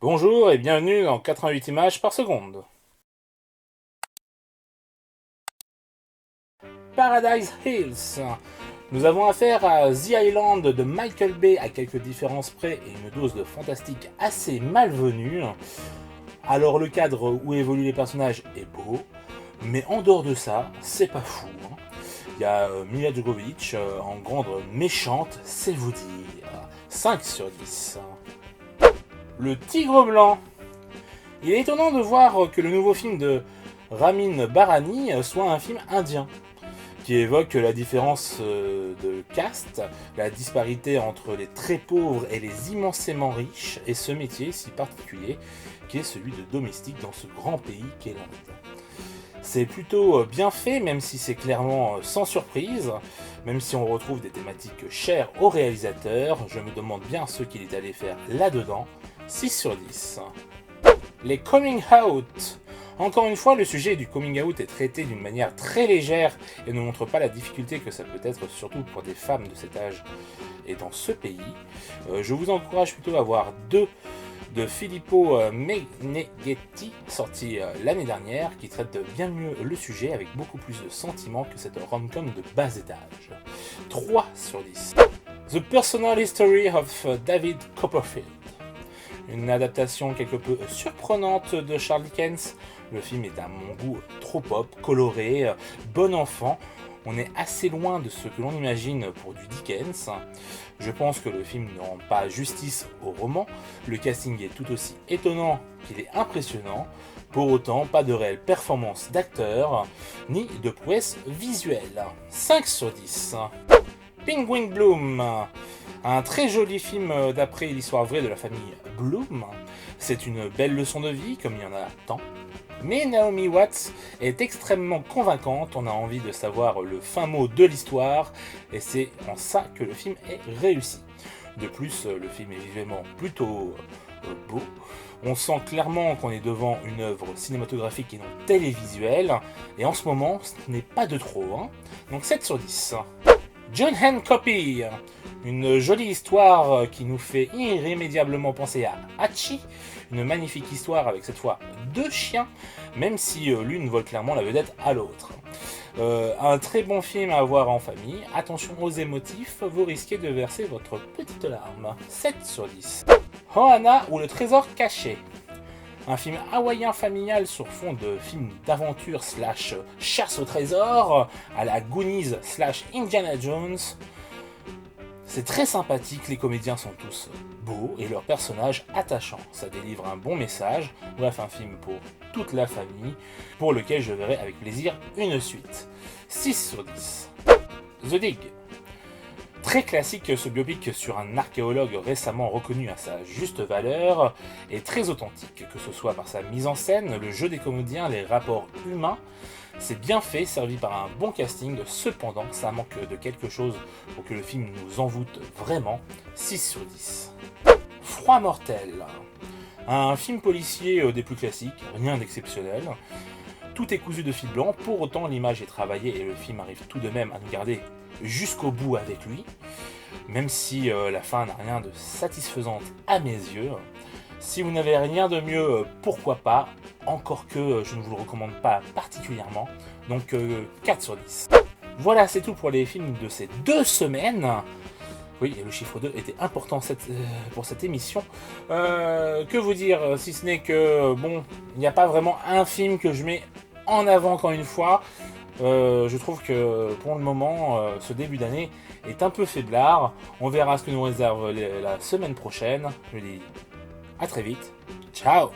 Bonjour et bienvenue dans 88 images par seconde. Paradise Hills. Nous avons affaire à The Island de Michael Bay à quelques différences près et une dose de fantastique assez malvenue. Alors le cadre où évoluent les personnages est beau, mais en dehors de ça, c'est pas fou. Il y a Mila Jovovich en grande méchante, c'est vous dire. 5 sur 10. Le Tigre Blanc. Il est étonnant de voir que le nouveau film de Ramin Barani soit un film indien, qui évoque la différence de caste, la disparité entre les très pauvres et les immensément riches, et ce métier si particulier qui est celui de domestique dans ce grand pays qu'est l'Inde. C'est plutôt bien fait, même si c'est clairement sans surprise, même si on retrouve des thématiques chères au réalisateur, je me demande bien ce qu'il est allé faire là-dedans. 6 sur 10. Les coming out. Encore une fois, le sujet du coming out est traité d'une manière très légère et ne montre pas la difficulté que ça peut être, surtout pour des femmes de cet âge et dans ce pays. Je vous encourage plutôt à voir deux de Filippo Meneghetti, sorti l'année dernière, qui traite bien mieux le sujet avec beaucoup plus de sentiments que cette rom-com de bas étage. 3 sur 10. The Personal History of David Copperfield. Une adaptation quelque peu surprenante de Charles Dickens. Le film est à mon goût trop pop, coloré, bon enfant. On est assez loin de ce que l'on imagine pour du Dickens. Je pense que le film ne rend pas justice au roman. Le casting est tout aussi étonnant qu'il est impressionnant. Pour autant, pas de réelle performance d'acteur, ni de prouesse visuelle. 5 sur 10. Penguin Bloom. Un très joli film d'après l'histoire vraie de la famille Bloom. C'est une belle leçon de vie, comme il y en a tant. Mais Naomi Watts est extrêmement convaincante, on a envie de savoir le fin mot de l'histoire, et c'est en ça que le film est réussi. De plus, le film est visuellement plutôt beau. On sent clairement qu'on est devant une œuvre cinématographique et non télévisuelle, et en ce moment, ce n'est pas de trop. Donc 7 sur 10. John Hancock, une jolie histoire qui nous fait irrémédiablement penser à Hachi, une magnifique histoire avec cette fois deux chiens, même si l'une vole clairement la vedette à l'autre. Un très bon film à voir en famille, attention aux émotifs, vous risquez de verser votre petite larme. 7 sur 10. Ohana ou le trésor caché. Un film hawaïen familial sur fond de film d'aventure slash chasse au trésor, à la Goonies slash Indiana Jones. C'est très sympathique, les comédiens sont tous beaux et leurs personnages attachants. Ça délivre un bon message, bref un film pour toute la famille, pour lequel je verrai avec plaisir une suite. 6 sur 10. The Dig. Très classique, ce biopic sur un archéologue récemment reconnu à sa juste valeur est très authentique, que ce soit par sa mise en scène, le jeu des comédiens, les rapports humains. C'est bien fait, servi par un bon casting, cependant ça manque de quelque chose pour que le film nous envoûte vraiment. 6 sur 10. Froid mortel. Un film policier des plus classiques, rien d'exceptionnel. Tout est cousu de fil blanc, pour autant l'image est travaillée et le film arrive tout de même à nous garder jusqu'au bout avec lui, même si la fin n'a rien de satisfaisante à mes yeux. Si vous n'avez rien de mieux, pourquoi pas, encore que je ne vous le recommande pas particulièrement, donc 4 sur 10. Voilà, c'est tout pour les films de ces 2 semaines. Oui, et le chiffre 2 était important pour cette émission. Que vous dire, si ce n'est que, bon, il n'y a pas vraiment un film que je mets en avant encore une fois. Je trouve que pour le moment, ce début d'année est un peu faiblard. On verra ce que nous réserve la semaine prochaine. Je dis à très vite. Ciao!